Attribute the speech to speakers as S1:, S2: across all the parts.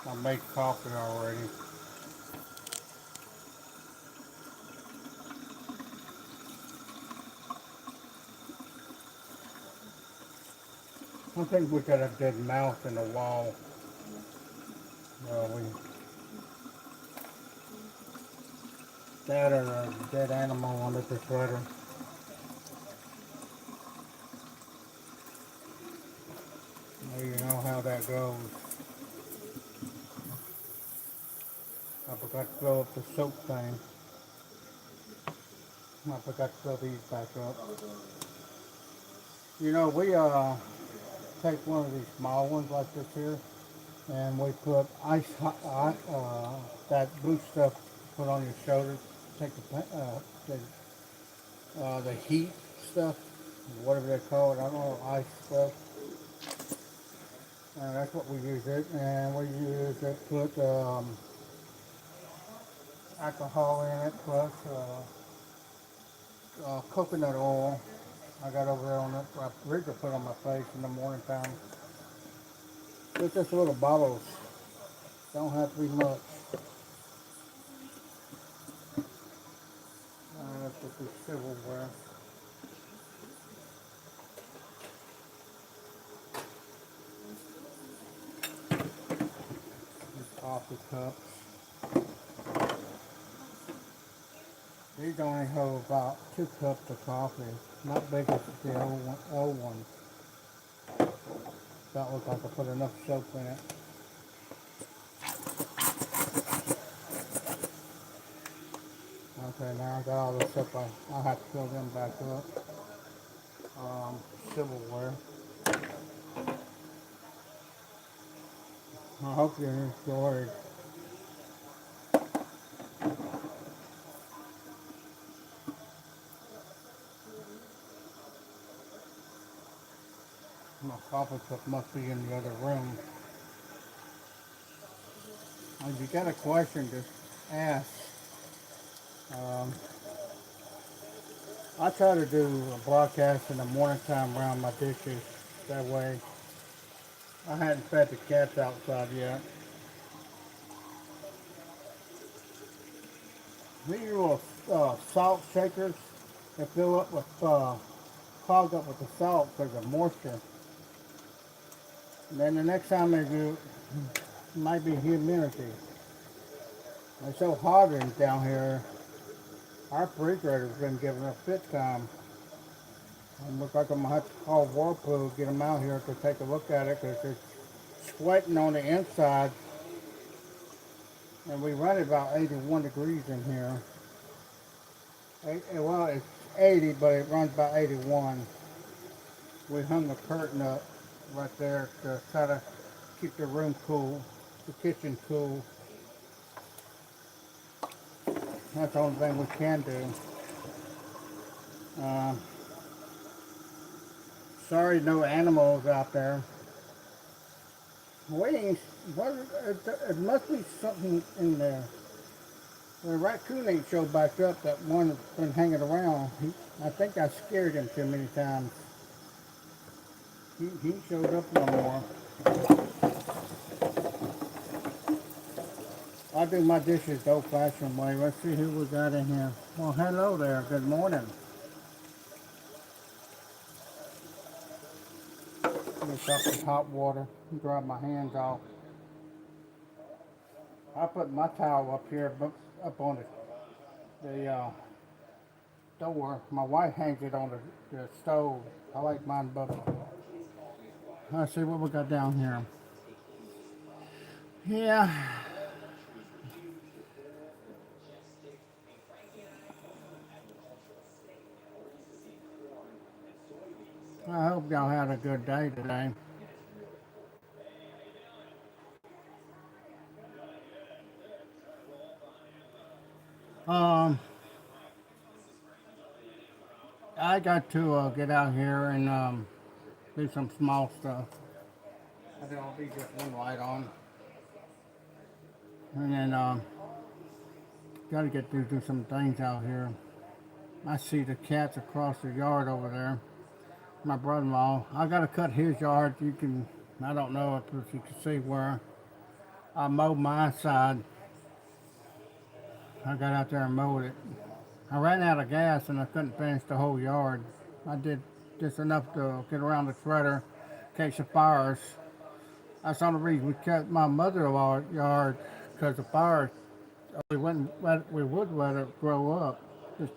S1: I made coffee already. I think we got a dead mouse in the wall. We that or a dead animal under the sweater. Well, you know how that goes. I forgot to fill up the soap thing. I forgot to fill these back up. You know, we take one of these small ones like this here, and we put that blue stuff put on your shoulders. Take the heat stuff, whatever they call it. I don't know, ice stuff. And that's what we use it, and we use it. Put alcohol in it, plus coconut oil. I got over there on it. I originally put on my face in the morning time. It's just little bottles. Don't have to be much. That's what this silverware. These coffee cups. These only hold about 2 cups of coffee. Not big as the old ones. Don't look like I put enough soap in it. Okay, now I got all this up. I'll have to fill them back up. Silverware. I hope you're enjoyed. My coffee cup must be in the other room. If you got a question, just ask. Um, I try to do a broadcast in the morning time around my dishes. That way, I hadn't fed the cats outside yet. These little salt shakers, they fill up with, clogged up with the salt because of moisture. And then the next time they do, it might be humidity. It's so hot down here. Our refrigerator's been giving us fit time. It looks like I'm gonna have to call Whirlpool, get them out here to take a look at it because it's sweating on the inside. And we run it about 81 degrees in here. Well, it's 80, but it runs about 81. We hung the curtain up right there to try to keep the room cool, the kitchen cool. That's the only thing we can do. Sorry, no animals out there. It must be something in there. The raccoon ain't showed back up. That one that's been hanging around. I think I scared him too many times. He ain't showed up no more. I do my dishes the old-fashioned way. Let's see who we got in here. Well, hello there. Good morning. Mix up some hot water. Dry my hands off. I put my towel up here, up on the door. My wife hangs it on the stove. I like mine above. Let's see what we got down here. Yeah. I hope y'all had a good day today. Um, I got to get out here and do some small stuff. I think I'll be just one light on. And then got to get to do some things out here. I see the cats across the yard over there. My brother-in-law. I got to cut his yard. I don't know if you can see where I mowed my side. I got out there and mowed it. I ran out of gas and I couldn't finish the whole yard. I did just enough to get around the shredder in case of fires. That's the only reason we kept my mother-in-law's yard, because the fires, we would let it grow up. Just,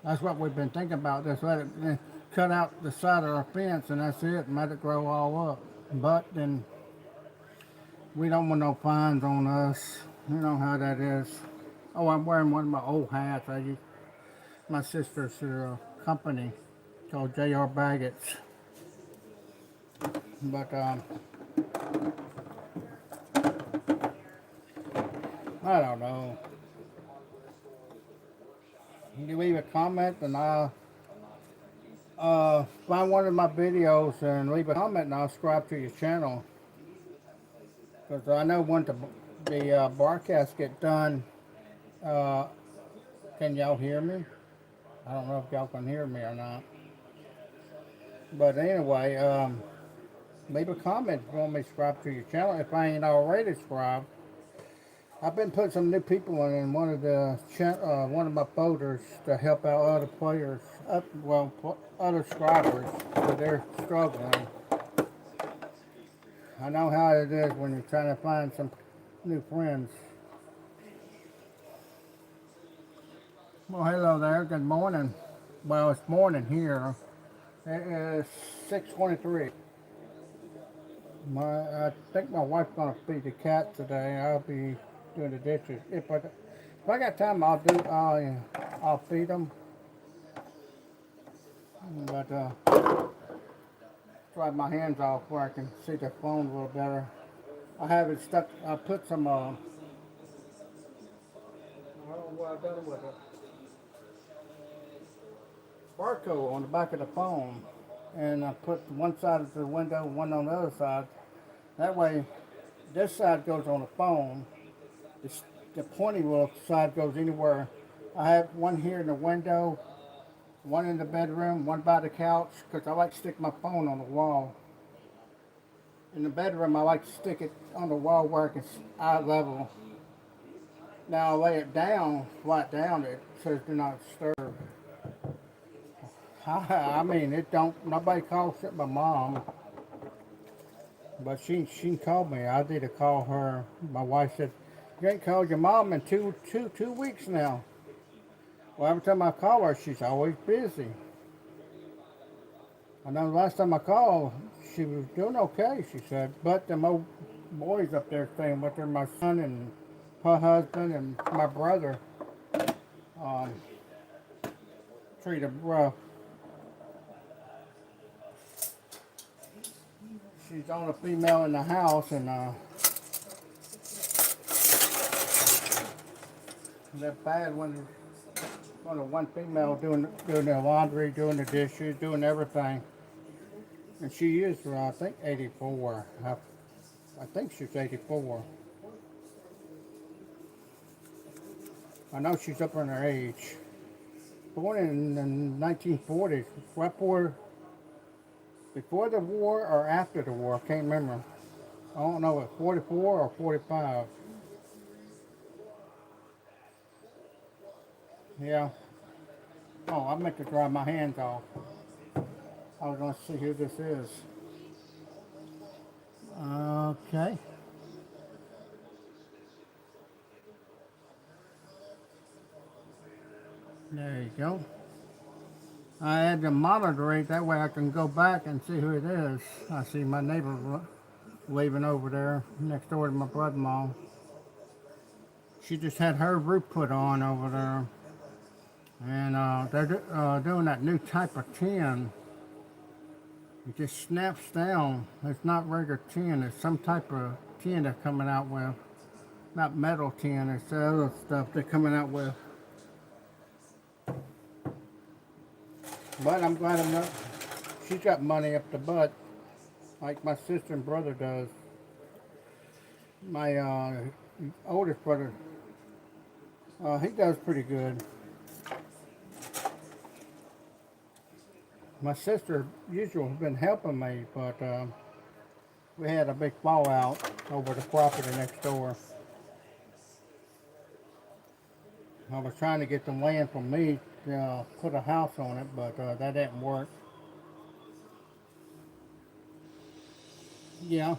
S1: that's what we've been thinking about. Just let it cut out the side of our fence and that's it, and let it grow all up. But then we don't want no fines on us. You know how that is. Oh, I'm wearing one of my old hats. I use my sister's company called J.R. Baggett's. But I don't know. You leave a comment and I'll find one of my videos and leave a comment and I'll subscribe to your channel. Because I know when the broadcast get done, can y'all hear me? I don't know if y'all can hear me or not. But anyway, leave a comment if you want me to subscribe to your channel. If I ain't already subscribed, I've been putting some new people in one of my folders to help out other players, other subscribers, because they're struggling. I know how it is when you're trying to find some new friends. Well, hello there. Good morning. Well, it's morning here. It is 6:23. I think my wife's gonna feed the cat today. I'll be doing the dishes. If I got time, I'll feed them. But dry my hands off where I can see the phone a little better. I have it stuck. I put some. I don't know what I've done with it. Barcode on the back of the phone, and I put one side of the window, one on the other side. That way, this side goes on the phone. The pointy little side goes anywhere. I have one here in the window, one in the bedroom, one by the couch, because I like to stick my phone on the wall. In the bedroom, I like to stick it on the wall where it's eye level. Now I lay it down, flat down, it says do not disturb. I mean, it don't, nobody calls it my mom. But she called me. I did call her. My wife said, you ain't called your mom in two weeks now. Well, every time I call her, she's always busy. I know the last time I called, she was doing okay, she said. But them old boys up there staying with her, my son and her husband and my brother, treat her rough. She's the only female in the house, and they're bad when only one female doing the laundry, doing the dishes, doing everything. And she is, I think, 84. I think she's 84. I know she's up in her age. Born in the 1940s, right before the war or after the war, I can't remember. I don't know if 44 or 45. Yeah. Oh, I meant to dry my hands off. I was going to see who this is. Okay. There you go. I had to monitor it, that way I can go back and see who it is. I see my neighbor leaving over there next door to my brother-in-law. She just had her roof put on over there. And they're doing that new type of tin. It just snaps down. It's not regular tin. It's some type of tin they're coming out with. Not metal tin. It's the other stuff they're coming out with. But I'm glad she's got money up the butt, like my sister and brother does. My oldest brother, he does pretty good. My sister usually has been helping me, but We had a big fallout over the property next door. I was trying to get the land from me to put a house on it, but that didn't work. Yeah.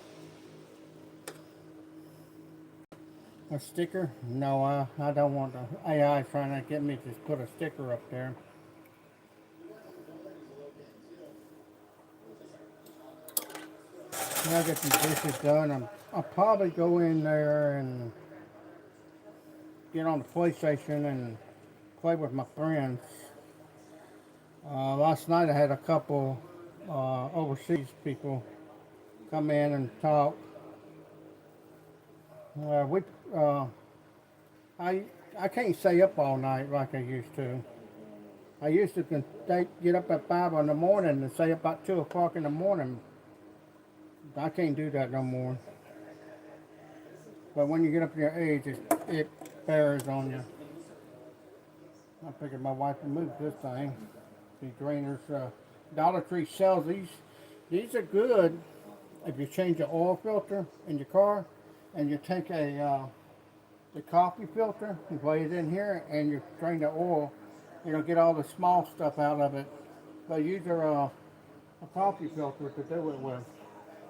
S1: A sticker? No, I don't want the AI trying to get me to just put a sticker up there. When I get these dishes done, I'll probably go in there and get on the PlayStation and play with my friends. Last night I had a couple overseas people come in and talk. We I can't stay up all night like I used to. I used to get up at 5 in the morning and stay up about 2 o'clock in the morning. I can't do that no more. But when you get up in your age, it bears on you. I figured my wife would move this thing. These drainers, Dollar Tree sells these. These are good if you change the oil filter in your car and you take the coffee filter and lay it in here and you drain the oil. It'll get all the small stuff out of it. But use a coffee filter to do it with.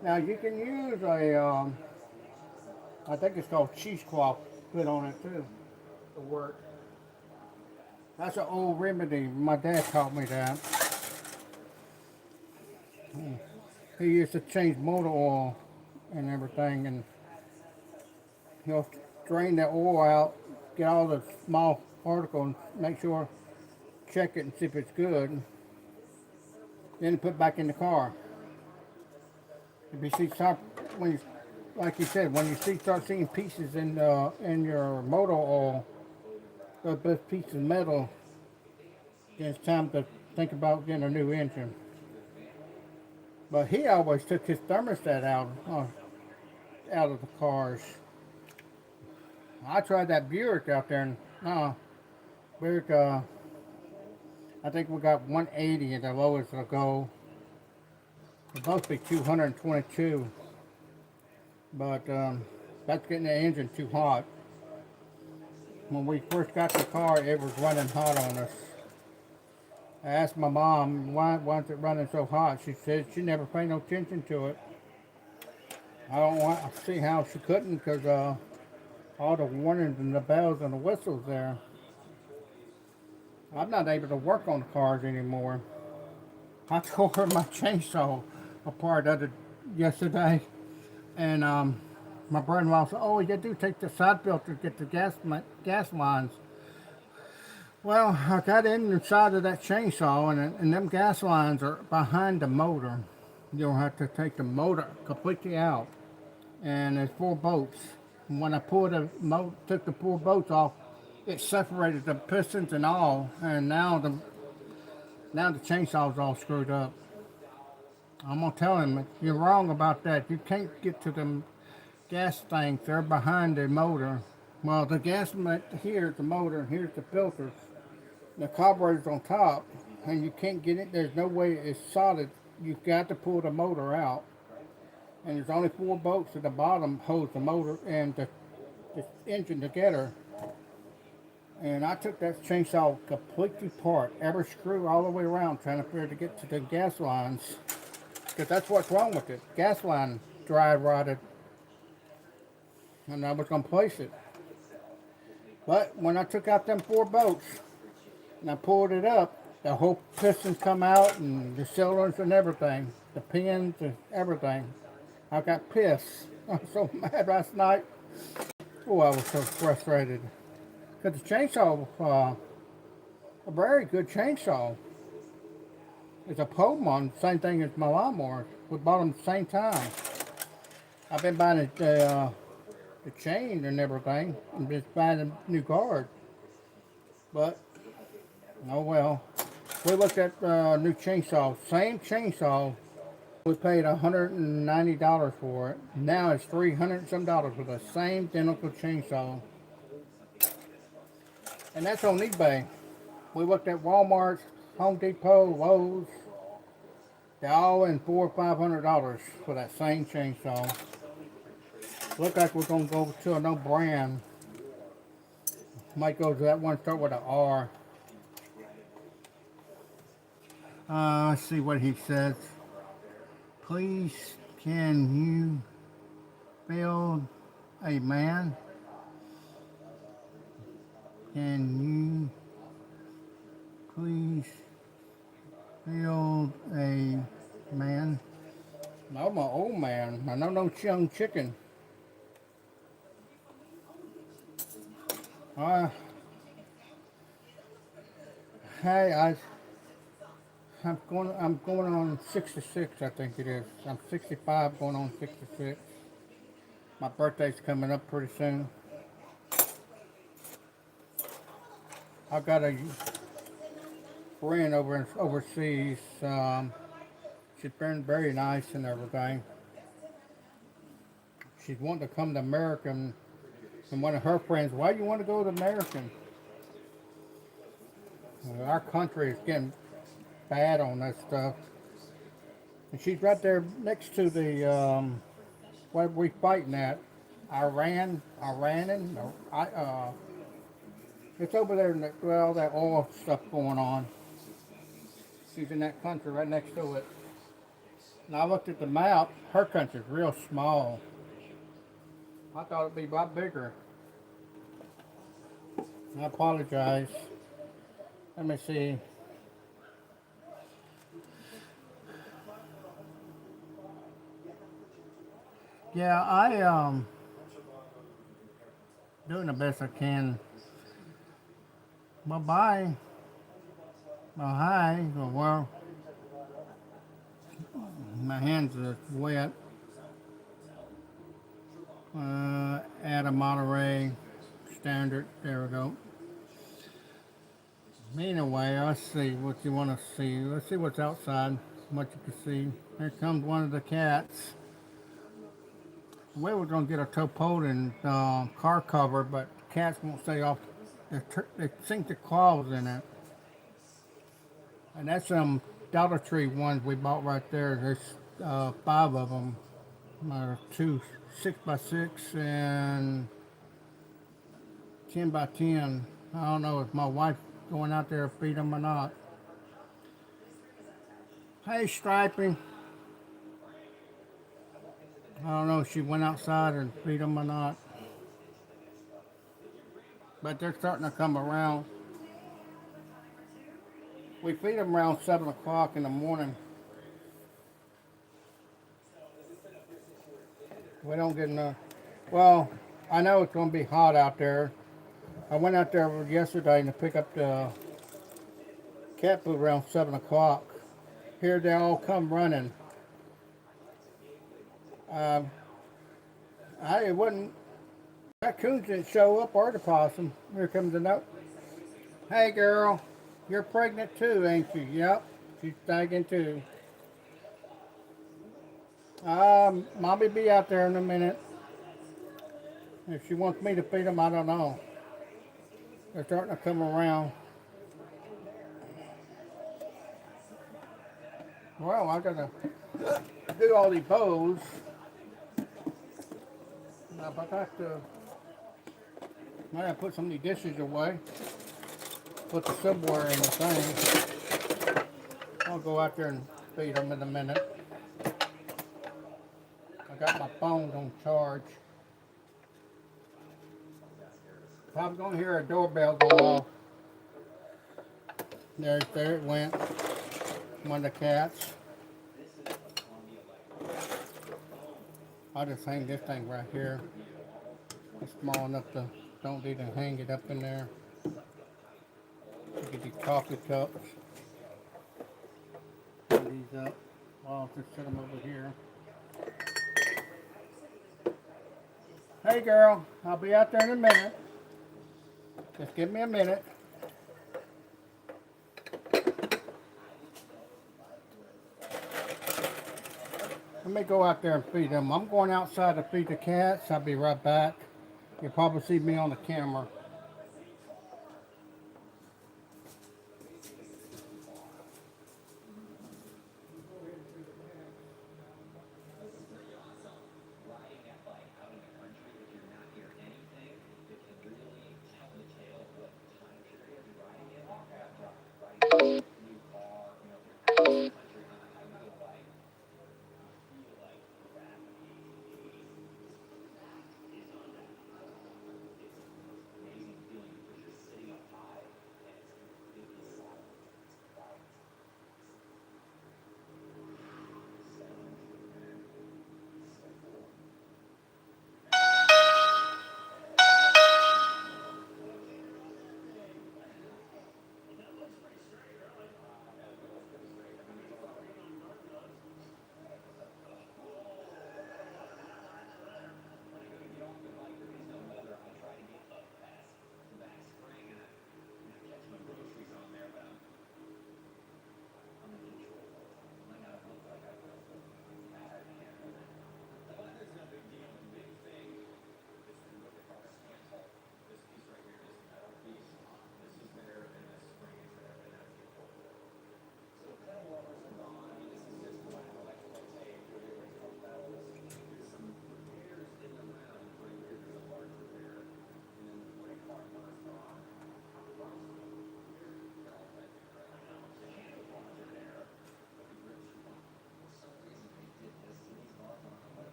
S1: Now you can use I think it's called cheesecloth, put on it too, to work. That's an old remedy. My dad taught me that. He used to change motor oil and everything, and he'll drain the oil out, get all the small particles, make sure, check it and see if it's good. Then put it back in the car. If you see like you said, when you start seeing pieces in your motor oil, those pieces of metal, then it's time to think about getting a new engine. But he always took his thermostat out of the cars. I tried that Buick out there, and Buick. I think we got 180 at the lowest it'll go. It's supposed to be 222, but that's getting the engine too hot. When we first got the car, it was running hot on us. I asked my mom, why is it running so hot? She said she never paid no attention to it. I don't want to see how she couldn't, because all the warnings and the bells and the whistles there. I'm not able to work on the cars anymore. I tore my chainsaw apart yesterday, and my brother-in-law said, "Oh, you do take the side filter, get the gas lines." Well, I got inside of that chainsaw, and them gas lines are behind the motor. You'll have to take the motor completely out, and there's 4 bolts. And when I took the 4 bolts off, it separated the pistons and all, and now the chainsaw's all screwed up. I'm gonna tell him, you're wrong about that. You can't get to them gas things. They're behind the motor. Well, the gas, here's the motor, and here's the filters. The carburetor's on top, and you can't get it. There's no way it's solid. You've got to pull the motor out. And there's only 4 bolts at the bottom holds the motor and the engine together. And I took that chainsaw completely apart, every screw all the way around, trying to figure to get to the gas lines. Because that's what's wrong with it. Gas line dry rotted. And I was going to place it. But when I took out them 4 bolts, and I pulled it up, the whole pistons come out, and the cylinders and everything. The pins and everything. I got pissed. I was so mad last night. Oh, I was so frustrated. Because the chainsaw, a very good chainsaw. It's a Possum, same thing as my lawnmower. We bought them at the same time. I've been buying the chain and everything, and just buying a new guard. But, oh well. We looked at new chainsaw, same chainsaw. We paid $190 for it. Now it's $300 and some for the same identical chainsaw. And that's on eBay. We looked at Walmart, Home Depot, Lowe's. They're all in $400 or $500 for that same chainsaw. Look like we're gonna go to a no brand. Might go to that one start with an R. Let's see what he says. Please, can you build a man? Can you please build a man? No, I'm an old man. I know no young chicken. Hey, I'm going on 66, I think it is. I'm 65 going on 66. My birthday's coming up pretty soon. I got a friend overseas. She's been very nice and everything. She's wanting to come to America, and one of her friends, why do you want to go to America? Well, our country is getting bad on that stuff. And she's right there next to the, what we fighting at? Iranin? It's over there, with all that oil stuff going on. She's in that country right next to it. And I looked at the map, her country's real small. I thought it'd be a lot bigger. I apologize. Let me see. Yeah, I doing the best I can. Bye-bye. Well, hi. Well, my hands are wet. Add a Monterey standard. There we go. Anyway, let's see what you want to see. Let's see what's outside. What you can see. Here comes one of the cats. We were going to get a topolin car cover, but cats won't stay off. They sink their claws in it. And that's some Dollar Tree ones we bought right there. There's 5 of them. 2 6x6 and 10x10. I don't know if my wife's going out there to feed them or not. Hey, Stripey. I don't know if she went outside and feed them or not. But they're starting to come around. We feed them around 7 o'clock in the morning. We don't get enough. Well, I know it's going to be hot out there. I went out there yesterday to pick up the cat food around 7 o'clock. Here they all come running. It wasn't, raccoons didn't show up or the possum. Here comes the note. Hey girl, you're pregnant too, ain't you? Yep, she's tagging too. Mommy be out there in a minute. If she wants me to feed them, I don't know. They're starting to come around. Well, I gotta do all these bows. Now, if I got to, I gotta put some of these dishes away. Put the silverware in the thing. I'll go out there and feed them in a minute. I got my phone on charge. Probably gonna hear a doorbell go off. There it went. One of the cats. I'll just hang this thing right here. It's small enough to don't need to hang it up in there. Get these coffee cups. Put these up. I'll just set them over here. Hey girl, I'll be out there in a minute. Just give me a minute. Let me go out there and feed them. I'm going outside to feed the cats. I'll be right back. You'll probably see me on the camera.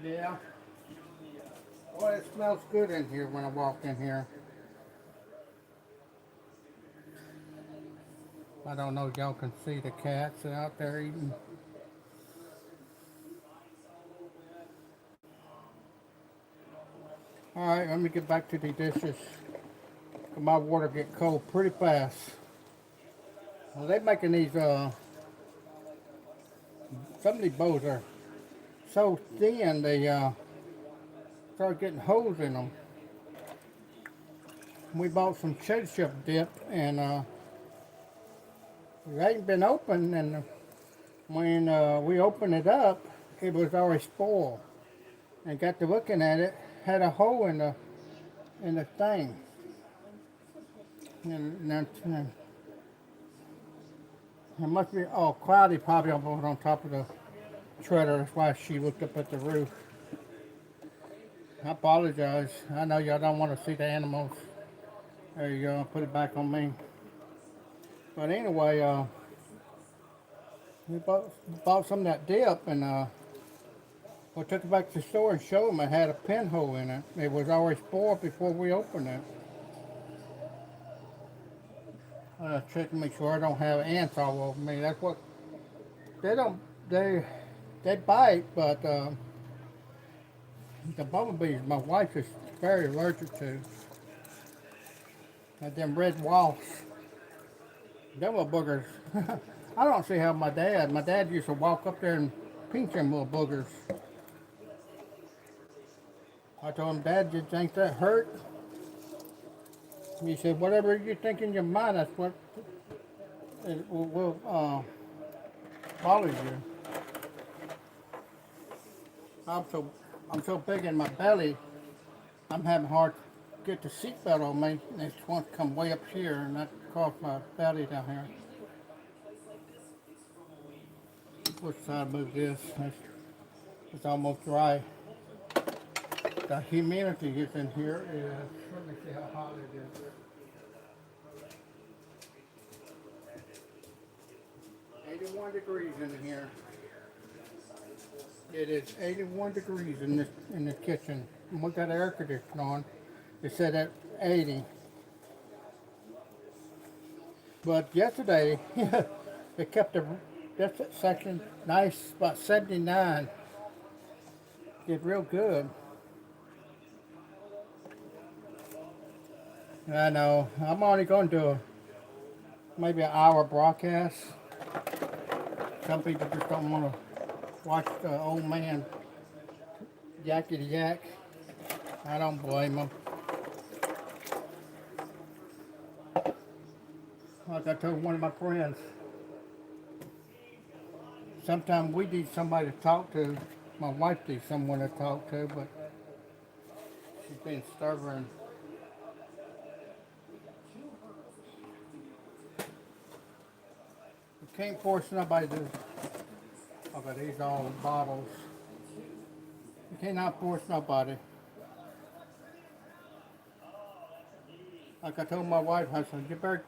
S1: Yeah. Well, it smells good in here when I walk in here. I don't know if y'all can see the cats out there eating. Alright, let me get back to the dishes. My water get cold pretty fast. Well, they making these, some of these bowls are so thin they start getting holes in them. We bought some ketchup dip and it ain't been opened, and when we opened it up, it was already spoiled. And got to looking at it, had a hole in the thing. And it must be cloudy probably on top of the trailer. That's why she looked up at the roof. I apologize. I know y'all don't want to see the animals. There you go. Put it back on me. But anyway, we bought some of that dip, and we took it back to the store and showed them it had a pinhole in it. It was already spoiled before we opened it. Check to make sure I don't have ants all over me. That's what they don't. They bite, but the bumblebees my wife is very allergic to. And them red wasps. Them little boogers. I don't see how my dad used to walk up there and pinch them little boogers. I told him, Dad, you think that hurt? He said, whatever you think in your mind, that's what it will bother you. I'm so big in my belly, I'm having hard to get the seatbelt on me. And this one come way up here, and that caused my belly down here. Which side move this? It's almost dry. The humidity is in here is, let me see how hot it is. 81 degrees in here. It is 81 degrees in the kitchen. And we got air conditioning on. It said at 80. But yesterday, it kept this section nice, about 79. Did real good. I know. I'm only going to do maybe an hour broadcast. Some people just don't want to watch the old man yakety yak. I don't blame them. Like I told one of my friends, sometimes we need somebody to talk to. My wife needs someone to talk to, but she's being stubborn. You can't force nobody to. Oh, but these are all bottles. You cannot force nobody. Like I told my wife, I said, you better.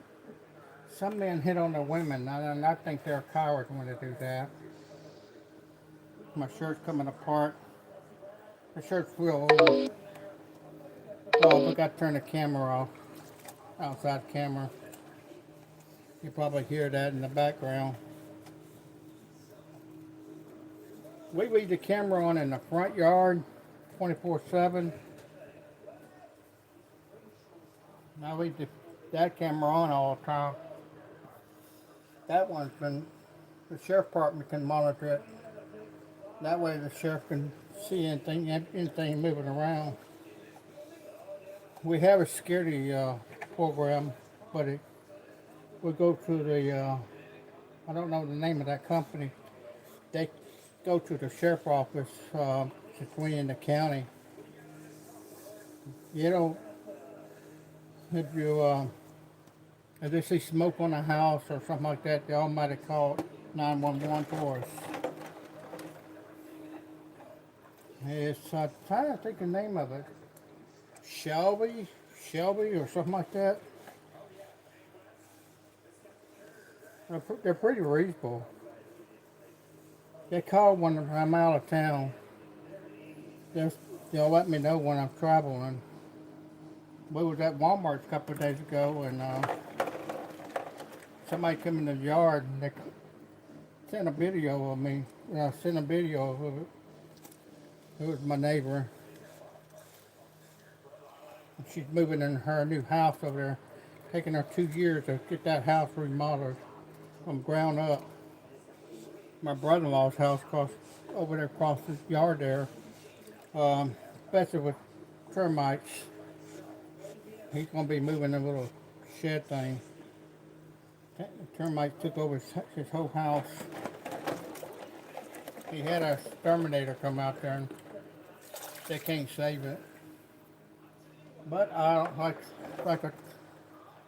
S1: Some men hit on their women, and I think they're cowards when they do that. My shirt's coming apart. The shirt's real old. Oh, we got to turn the camera off. Outside camera. You probably hear that in the background. We leave the camera on in the front yard 24/7. I leave that camera on all the time. That one's been, the sheriff department can monitor it. That way the sheriff can see anything moving around. We have a scaredy program, but it will go to the, I don't know the name of that company. They go to the sheriff office between the county. You know, if they see smoke on a house or something like that, they automatically call 911 for us. It's, I'm trying to think the name of it. Shelby or something like that. They're pretty reasonable. They call when I'm out of town. just they'll let me know when I'm traveling. We was at Walmart a couple of days ago, and somebody come in the yard and they sent a video of me. Sent a video of it. It was my neighbor. She's moving in her new house over there. Taking her 2 years to get that house remodeled from ground up. My brother-in-law's house over there across the yard there, especially with termites. He's going to be moving a little shed thing. The termites took over his whole house. He had a exterminator come out there and they can't save it. But I don't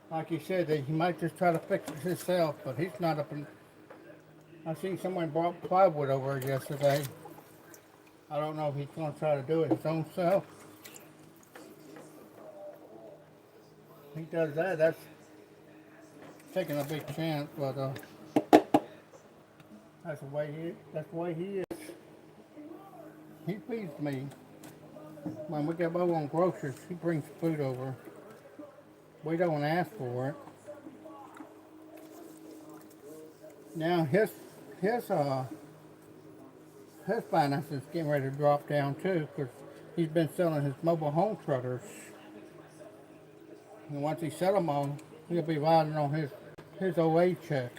S1: like he said, that he might just try to fix it himself, but he's not up in. I seen someone brought plywood over yesterday. I don't know if he's going to try to do it his own self. If he does that, that's taking a big chance, but that's the way he is. He feeds me. When we get low on groceries, he brings food over. We don't ask for it. Now his finances is getting ready to drop down too, because he's been selling his mobile home truckers. And once he sells them all, he'll be riding on his OA check.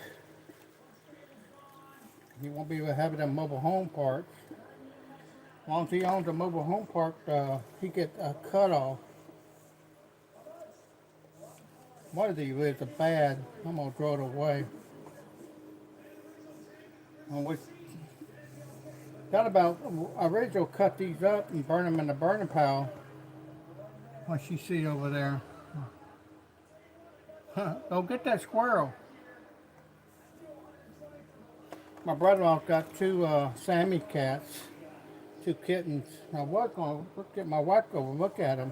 S1: He won't be having them mobile home parks. As long as he owns a mobile home park, he gets a cutoff. One of these lids are bad. I'm going to throw it away. And we got about, original cut these up and burn them in the burning pile. What you see over there. Go get that squirrel. My brother-in-law's got two Sammy cats, two kittens. I was going to get my wife to go and look at them.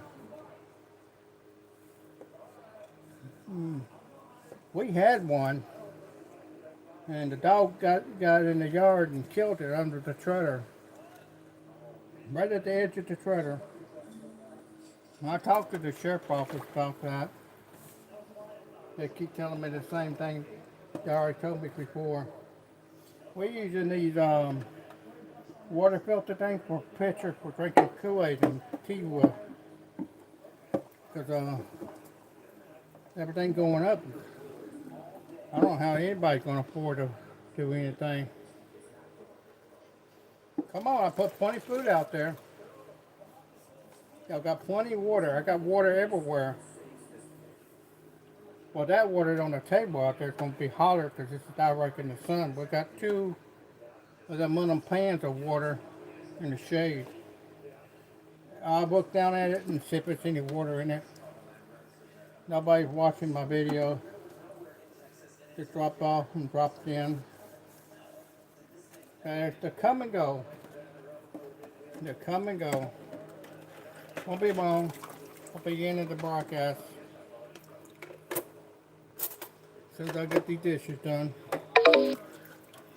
S1: We had one, and the dog got in the yard and killed it under the treader, right at the edge of the treader. I talked to the sheriff's office about that. They keep telling me the same thing they already told me before. We using these water filter things for pitchers for drinking Kool-Aid and tea with, because everything going up. I don't know how anybody's going to afford to do anything. Come on, I put plenty of food out there. Y'all got plenty of water. I got water everywhere. Well, that water on the table out there is going to be hotter because it's direct in the sun. We got two of them pans of water in the shade. I'll look down at it and see if there's any water in it. Nobody's watching my video. Just dropped off and dropped in. And it's the come and go. The come and go. Won't be long. I'll be the end of the broadcast. As soon as I get these dishes done.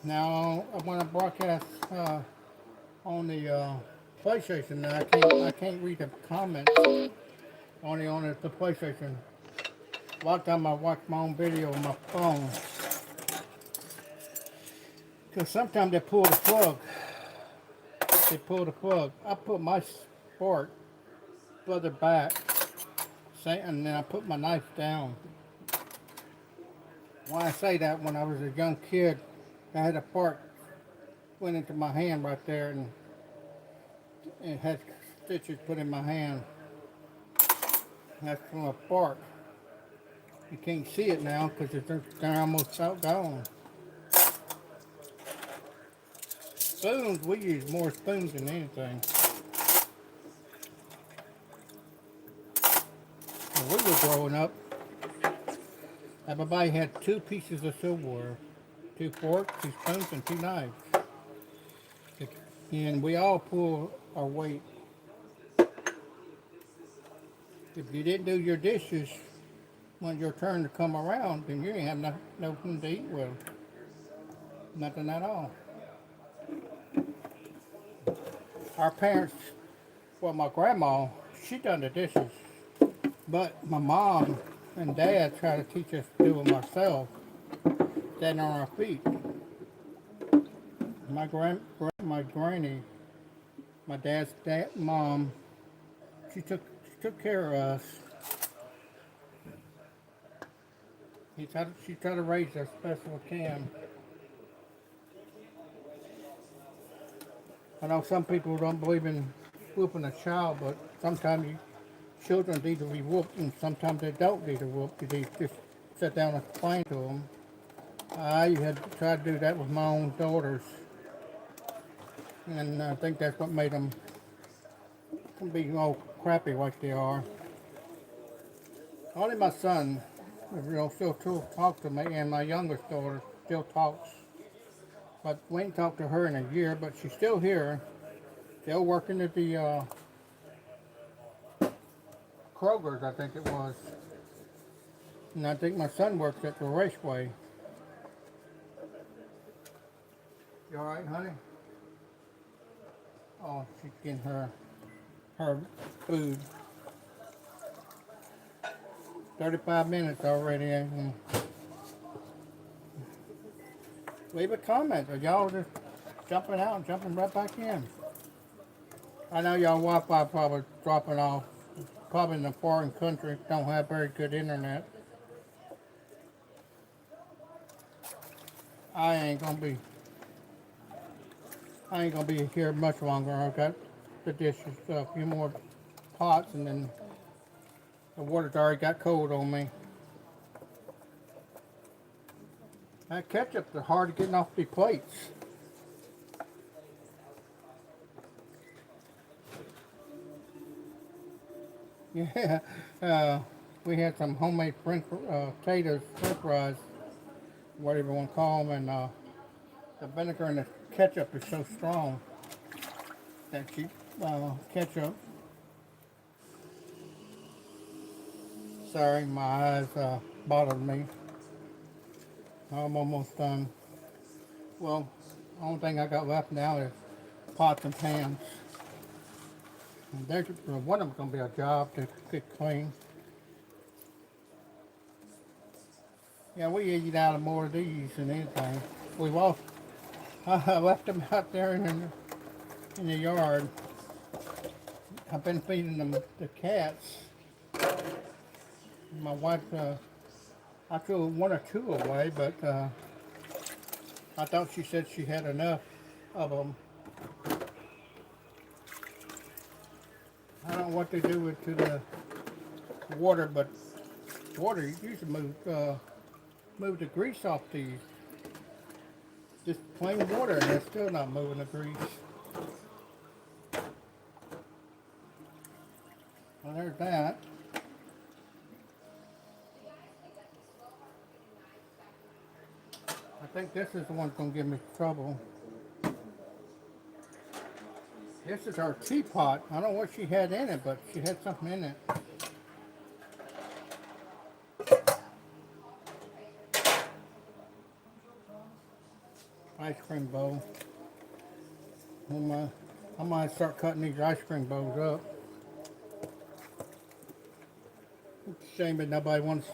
S1: Now I want to broadcast on the PlayStation. Now I can't read the comments. Only on the PlayStation. A lot of times I watch my own video on my phone. Because sometimes they pull the plug. I put my sport further back. And then I put my knife down. When I say that, when I was a young kid, I had a fork went into my hand right there, and it had stitches put in my hand. That's from a fork. You can't see it now because they're almost out gone. Spoons, we use more spoons than anything. When we were growing up, everybody had 2 pieces of silverware, 2 forks, 2 spoons, and 2 knives. And we all pull our weight. If you didn't do your dishes when your turn to come around, then you ain't have nothing to eat with. Nothing at all. Our parents Well, my grandma, she done the dishes, but my mom and dad try to teach us to do them ourselves, standing on our feet. My granny, my dad's mom, she took care of us. She tried to raise us best we can. I know some people don't believe in whooping a child, but sometimes children need to be whooped, and sometimes they don't need to whoop. You need to just sit down and explain to them. I had to try to do that with my own daughters, and I think that's what made them be all crappy like they are. Only my son, still talks to me, and my youngest daughter still talks. But we ain't talked to her in a year, but she's still here, still working at the Kroger's, I think it was. And I think my son works at the Raceway. You alright, honey? Oh, she's getting her food. 35 minutes already. And leave a comment, or y'all just jumping out and jumping right back in. I know y'all Wi-Fi probably dropping off. Probably in a foreign country, don't have very good internet. I ain't gonna be here much longer. I've got the dishes, a few more pots, and then the water's already got cold on me. That ketchup's hard to get off the plates. Yeah, we had some homemade potatoes, french fries, whatever you want to call them, and the vinegar and the ketchup is so strong that cheap ketchup. Sorry, my eyes bothered me. I'm almost done. Well, the only thing I got left now is pots and pans. And one of them's going to be a job to get clean. Yeah, we eat out of more of these than anything. We lost. I left them out there in the yard. I've been feeding them the cats. My wife, I threw one or two away, but I thought she said she had enough of them. I don't know what they do to the water, but water usually move the grease off these. Just plain water, and they're still not moving the grease. Well, there's that. I think this is the one that's going to give me trouble. This is our teapot. I don't know what she had in it, but she had something in it. Ice cream bowl. I might start cutting these ice cream bowls up. It's a shame that nobody wants.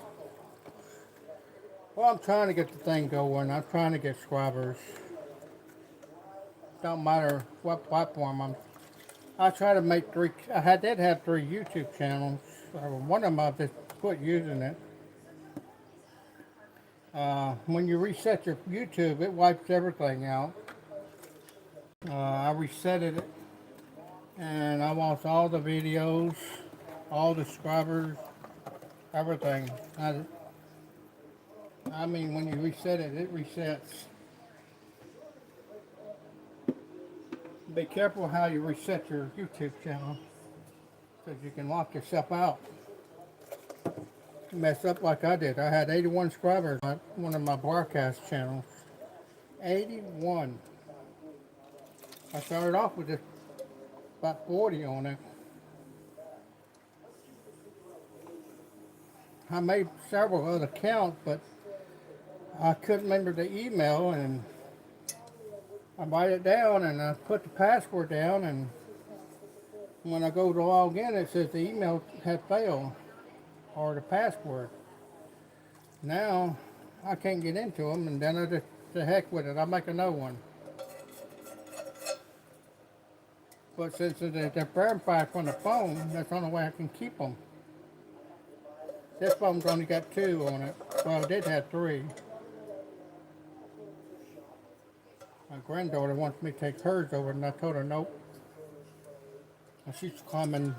S1: Well, I'm trying to get the thing going. I'm trying to get subscribers. Don't matter what platform I try to make three. Did have 3 YouTube channels. One of them I just quit using it. When you reset your YouTube, it wipes everything out. I reset it, and I lost all the videos, all the subscribers, everything. I mean, when you reset it, it resets. Be careful how you reset your YouTube channel, because you can lock yourself out. Mess up like I did. I had 81 subscribers on one of my broadcast channels. 81. I started off with just about 40 on it. I made several other accounts, but I couldn't remember the email, and I write it down, and I put the password down, and When I go to log in, it says the email had failed or the password. Now I can't get into them, and then I just, the heck with it, I'll make another one. But since they're verified from the phone, that's the only way I can keep them. This phone's only got 2 on it. Well, it did have 3. My granddaughter wants me to take hers over, and I told her nope. And she's climbing.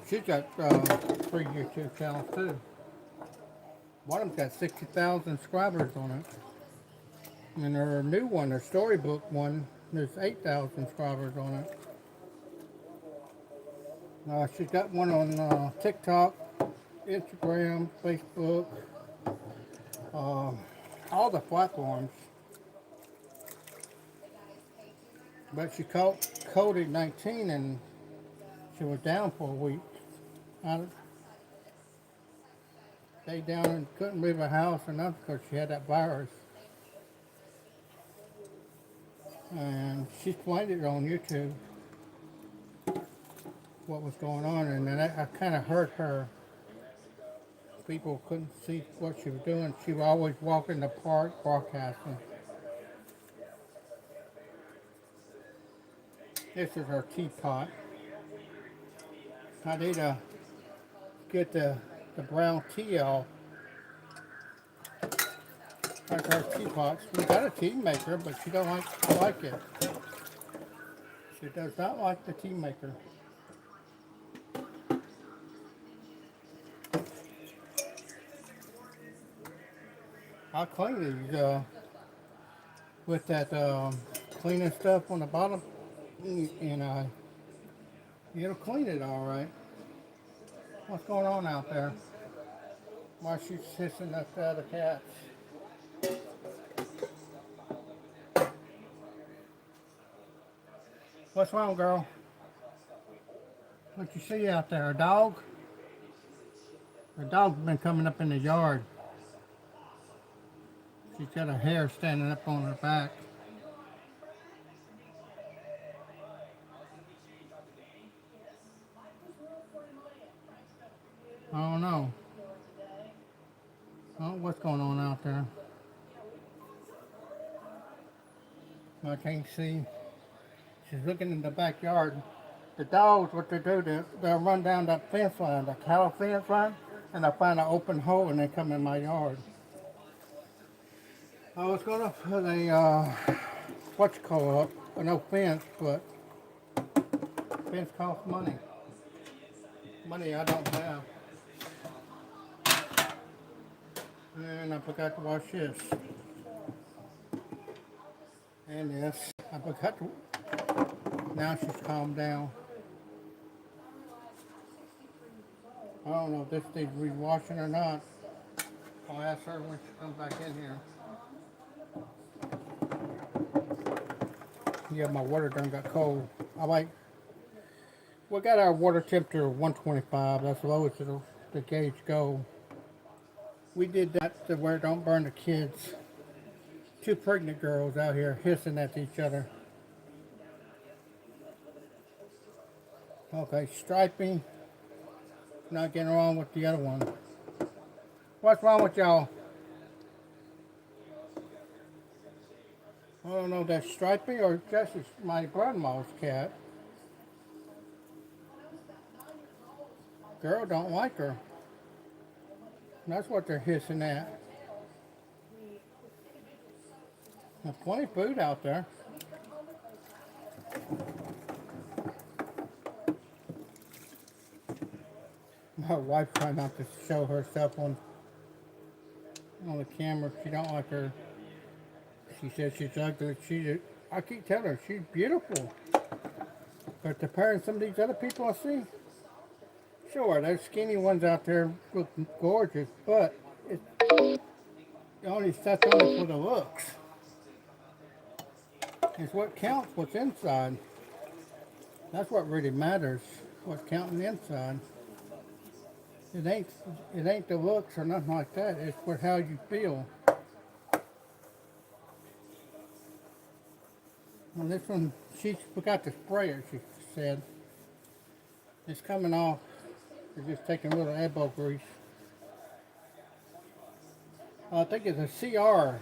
S1: She's got 3 YouTube channels too. One of them's got 60,000 subscribers on it. And her new one, her storybook one, there's 8,000 subscribers on it. She's got one on TikTok, Instagram, Facebook, all the platforms. But she caught COVID-19 and she was down for a week. Stayed down and couldn't leave her house or nothing because she had that virus. And she explained it on YouTube, what was going on, and then I kind of hurt her. People couldn't see what she was doing. She would always walk in the park broadcasting. This is her teapot. I need to get the brown tea off. Like her teapots. We got a tea maker, but she don't like it. She does not like the tea maker. I'll clean these with that cleaning stuff on the bottom, and it'll clean it all right. What's going on out there? Why she's hissing at the other cats? What's wrong, girl? What you see out there? A dog? The dog's been coming up in the yard. She's got her hair standing up on her back. I don't know. Oh, what's going on out there? I can't see. She's looking in the backyard. The dogs, what they do, they'll run down that fence line, the cattle fence line, and they'll find an open hole and they come in my yard. I was gonna put a, up, no fence, but fence costs money. Money I don't have. And I forgot to wash this. And this. I forgot to, now she's calmed down. I don't know if this needs rewashing or not. I'll ask her when she comes back in here. Yeah, my water done got cold. We got our water temperature of 125. That's the lowest the gauge go. We did that to where it don't burn the kids. 2 pregnant girls out here hissing at each other. Okay, striping. Not getting along with the other one. What's wrong with y'all? I don't know if that's striping or just my grandma's cat. Girl don't like her. That's what they're hissing at. There's plenty of food out there. My wife trying not to show herself on the camera. She don't like her. She says she's ugly. I keep telling her she's beautiful. But comparing some of these other people I see, sure, those skinny ones out there look gorgeous, but it only sets only for the looks. It's what counts, what's inside. That's what really matters, what's counting inside. It ain't the looks or nothing like that. It's what how you feel. And this one, she forgot to spray it, she said. It's coming off. It's just taking a little elbow grease. I think it's a CR.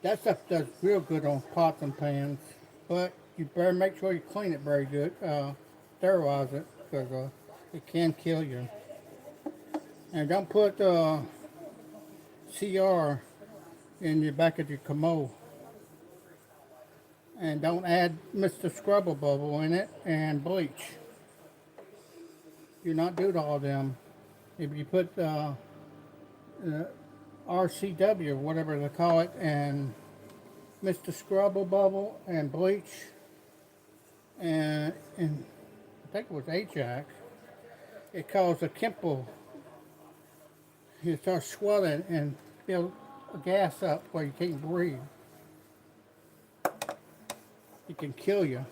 S1: That stuff does real good on pots and pans, but you better make sure you clean it very good, sterilize it, because it can kill you. And don't put CR in the back of your commode. And don't add Mr. Scrubble Bubble in it and bleach. Do not do all of them. If you put RCW, whatever they call it, and Mr. Scrubble Bubble and bleach, and I think it was Ajax, it causes a pimple. You start swelling and build a gas up where you can't breathe. It can kill you.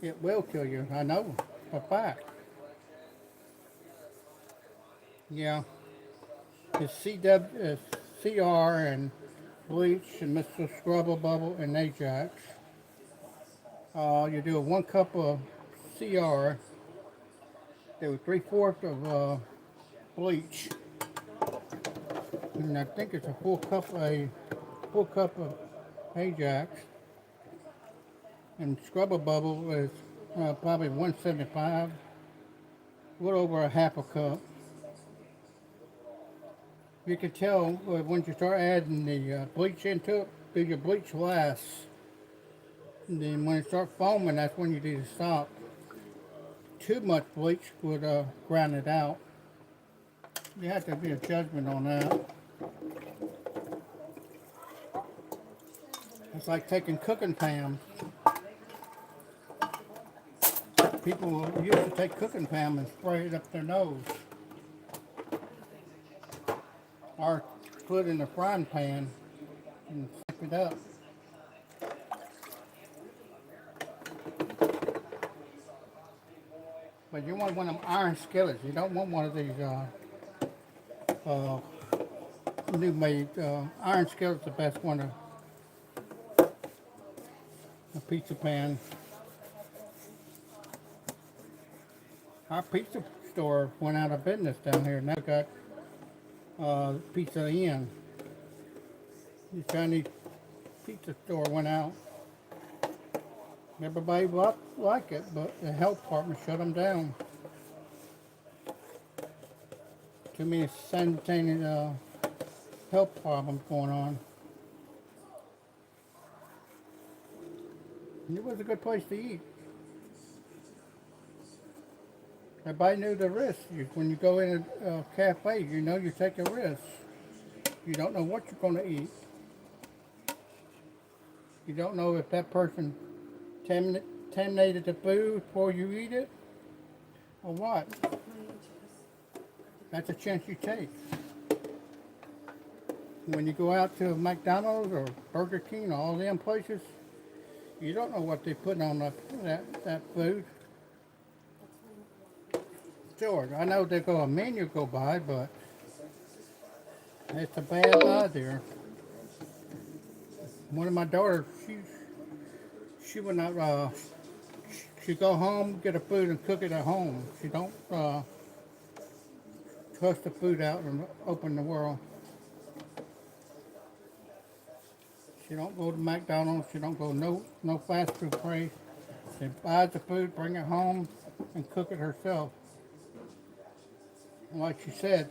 S1: It will kill you, I know, for a fact. Yeah, it's CR and bleach and Mr. Scrubble Bubble and Ajax. You do 1 cup of CR, do 3/4 of bleach, and I think it's a full cup of Ajax, and Scrubble Bubble is probably 175, a little over a half a cup. You can tell when you start adding the bleach into it, do your bleach last. And then when it starts foaming, that's when you need to stop. Too much bleach would grind it out. You have to be a judgment on that. It's like taking cooking pans. People used to take cooking pan and spray it up their nose. Or put it in a frying pan and stick it up. But you want one of them iron skillets. You don't want one of these new made iron skillet's the best one. A pizza pan. Our pizza store went out of business down here. Now got Pizza Inn. The Chinese pizza store went out. Everybody liked it, but the health department shut them down. Too many sanitary health problems going on. And it was a good place to eat. Everybody knew the risk. When you go in a cafe, you know you take a risk. You don't know what you're going to eat. You don't know if that person contaminated the food before you eat it, or what. That's a chance you take. When you go out to McDonald's or Burger King or all them places, you don't know what they put on that food. Sure, I know they go a menu go by, but it's a bad idea. One of my daughters, she would not. She go home, get her food, and cook it at home. She don't trust the food out and open the world. She don't go to McDonald's. She don't go no fast food place. She buys the food, bring it home, and cook it herself. And like she said,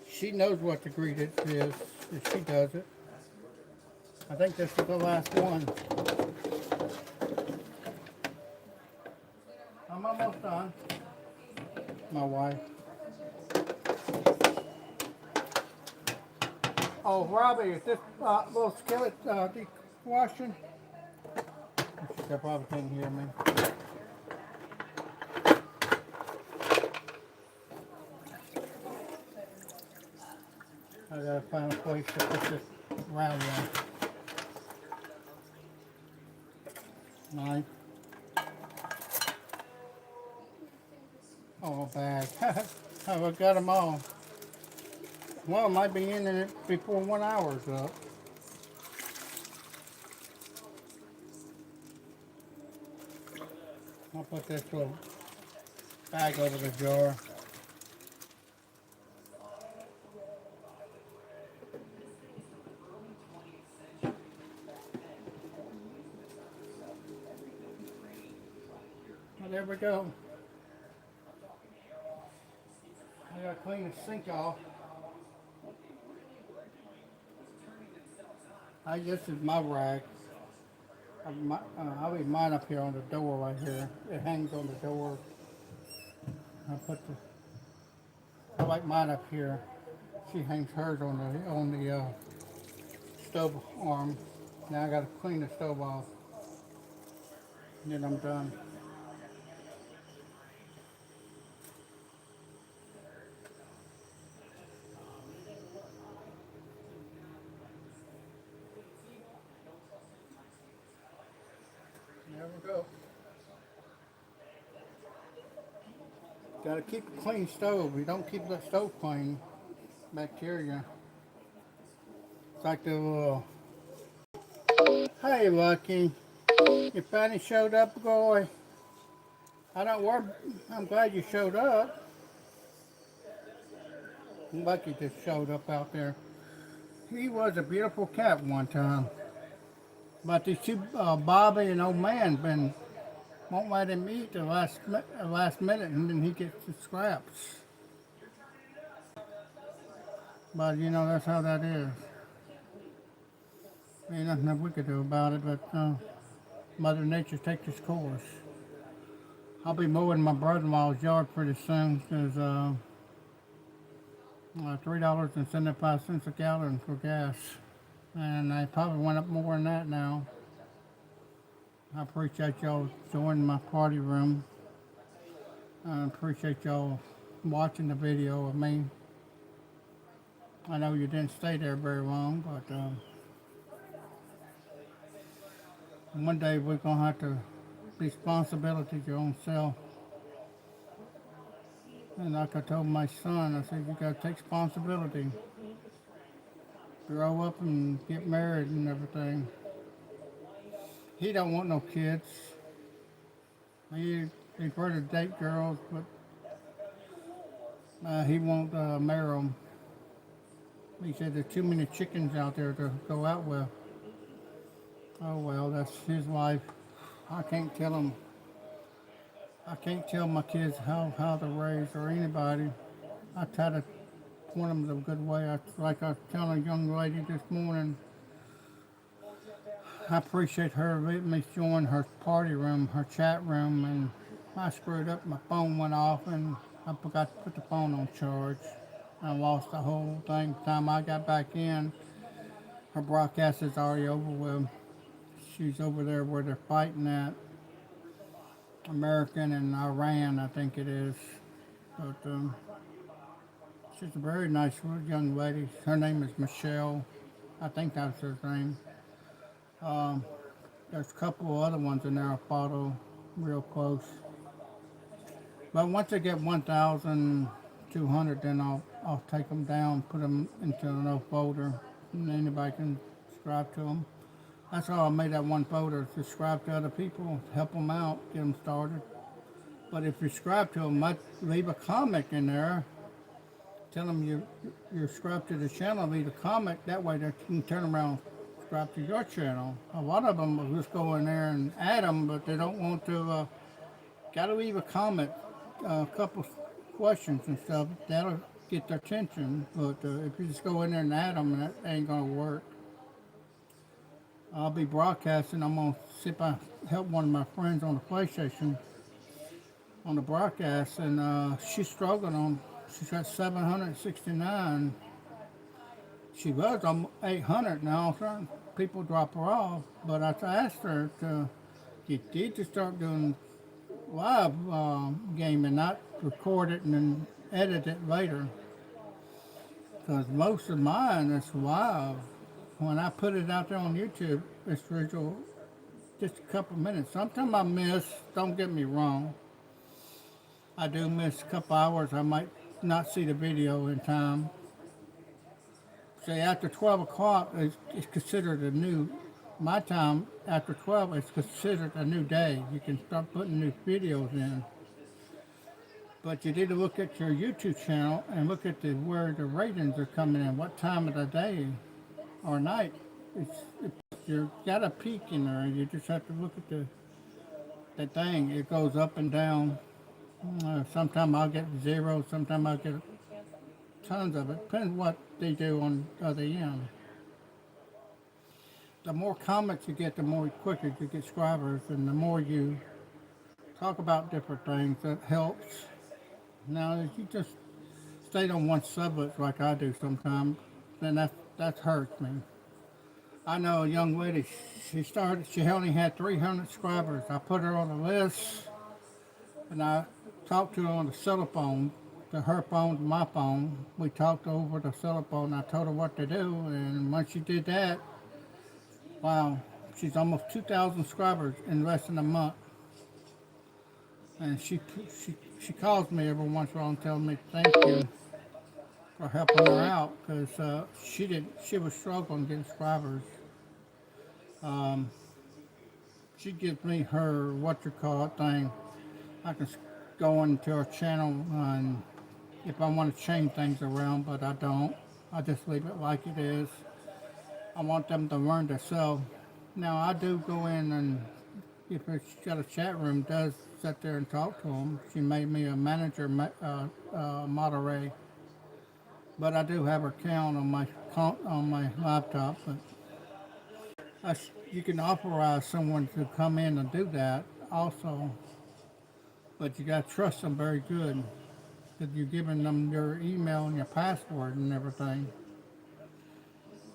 S1: she knows what the ingredient is if she does it. I think this is the last one. I'm almost done. My wife. Oh, Robbie, is this little skillet washing? She probably can't hear me. I gotta find a place to put this round one. Nine. Oh, bad. Oh, I got them all. Well, I might be in it before 1 hour's up. I'll put this little bag over the jar. Well, there we go. I gotta clean the sink off. This is my rag. I'll leave mine up here on the door right here. It hangs on the door. I like mine up here. She hangs hers on the stove arm. Now I gotta clean the stove off. And then I'm done. There we go. Gotta keep a clean stove. You don't keep that stove clean, bacteria. It's like the hey Lucky, you finally showed up, boy. I don't worry. I'm glad you showed up. Lucky just showed up out there. He was a beautiful cat one time. But these two, Bobby and old man, won't let him eat the last minute, and then he gets the scraps. But you know, that's how that is. Ain't nothing that we could do about it, but Mother Nature takes its course. I'll be mowing my brother-in-law's yard pretty soon, because $3.75 a gallon for gas. And I probably went up more than that now. I appreciate y'all joining my party room. I appreciate y'all watching the video of me. I know you didn't stay there very long, but one day we're going to have to responsibility your own self. And like I told my son, I said, you got to take responsibility. Grow up and get married and everything. He don't want no kids. He prefer to date girls, but he won't marry them. He said there's too many chickens out there to go out with. Oh well, that's his life. I can't tell him. I can't tell my kids how to raise or anybody. I try to point them the good way. Like I was telling a young lady this morning, I appreciate her letting me join her party room, her chat room, and I screwed up. My phone went off, and I forgot to put the phone on charge. I lost the whole thing. By the time I got back in, her broadcast is already over with. She's over there where they're fighting at. American and Iran, I think it is. But she's a very nice young lady. Her name is Michelle. I think that's her name. There's a couple of other ones in there I follow real close. But once I get 1,200, then I'll take them down, put them into another folder, and anybody can subscribe to them. That's how I made that one folder, subscribe to other people, help them out, get them started. But if you subscribe to them, leave a comment in there. Tell them you're subscribed to the channel, leave a comment. That way they can turn around and subscribe to your channel. A lot of them will just go in there and add them, but they don't want to. Gotta leave a comment, a couple questions and stuff. That'll get their attention. But if you just go in there and add them, that ain't gonna work. I'll be broadcasting. I'm gonna see if I help one of my friends on the PlayStation on the broadcast, and she's struggling on. She's got 769. She was on 800 now. Certain people drop her off, but I asked her to need to start doing live gaming, not record it and then edit it later. Because most of mine is live. When I put it out there on YouTube, it's visual, just a couple minutes. Sometimes I miss, don't get me wrong. I do miss a couple hours. I might not see the video in time. Say after 12 o'clock, it's considered a new my time after 12 is considered a new day. You can start putting new videos in. But you need to look at your YouTube channel and look at where the ratings are coming in, what time of the day or night. You've got a peak in there. You just have to look at the thing. It goes up and down. Sometimes I'll get zero, sometimes I'll get tons of it. Depends what they do on the other end. The more comments you get, the more quicker you get subscribers, and the more you talk about different things, that helps. Now, if you just stay on one subject like I do sometimes, then that hurts me. I know a young lady, she only had 300 subscribers. I put her on a list, and I talked to her on the cell phone, to her phone to my phone. We talked over the cell phone. I told her what to do, and once she did that, wow, she's almost 2,000 subscribers in less than a month. And she calls me every once in a while and tells me thank you for helping her out, because she was struggling getting subscribers. She gives me her what you call it thing. I can go into her channel and if I want to change things around, but I don't. I just leave it like it is. I want them to learn themselves. Now I do go in, and if it's got a chat room, does sit there and talk to them. She made me a manager moderator, but I do have her account on my laptop. But you can authorize someone to come in and do that also, but you got to trust them very good, because you're giving them your email and your password and everything.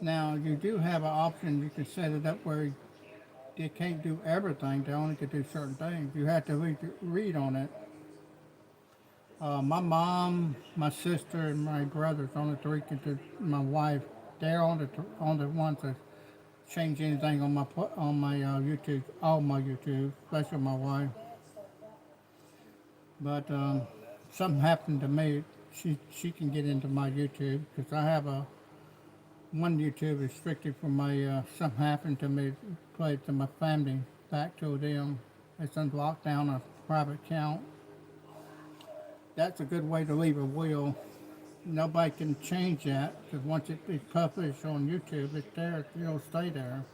S1: Now you do have an option. You can set it up where they can't do everything. They only can do certain things. You have to read on it. My mom, my sister, and my brothers, only three can do. My wife, they're on the ones that change anything on my YouTube, all my YouTube, especially my wife. But something happened to me. She can get into my YouTube, because I have one YouTube restricted for my something happened to me, played to my family, back to them. It's unlocked down a private account. That's a good way to leave a will. Nobody can change that, because once it is published on YouTube, it's there, it'll stay there.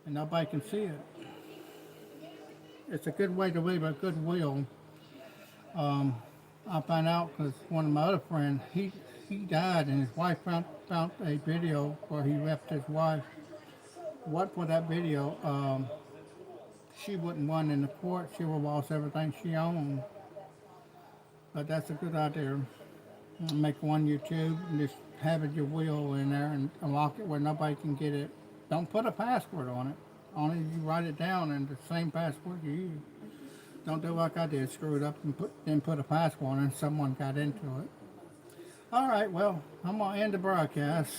S1: And nobody can see it. It's a good way to leave a good will. I found out because one of my other friends, he died, and his wife found a video where he left his wife. What for that video? She wouldn't win in the court. She would have lost everything she owned. But that's a good idea. Make one YouTube and just have it your will in there and lock it where nobody can get it. Don't put a password on it. Only you write it down and the same password you use. Don't do like I did, screw it up and put a password on it and someone got into it. Alright, well, I'm going to end the broadcast.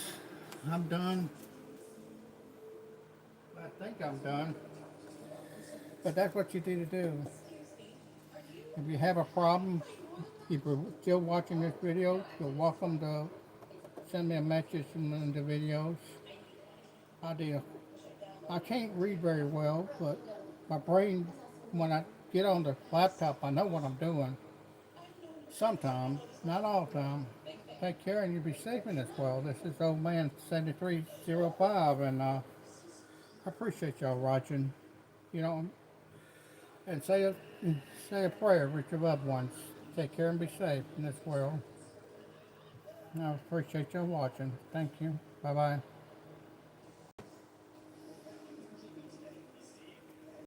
S1: I'm done. I think I'm done. But that's what you need to do. If you have a problem, if you're still watching this video, you're welcome to send me a message in the videos. I can't read very well, but my brain, when I get on the laptop, I know what I'm doing. Sometimes, not all the time. Take care and you be safe in this world. This is oldman7305, and I appreciate y'all watching. You know, and say a prayer with your loved ones. Take care and be safe in this world. I appreciate y'all watching. Thank you. Bye-bye.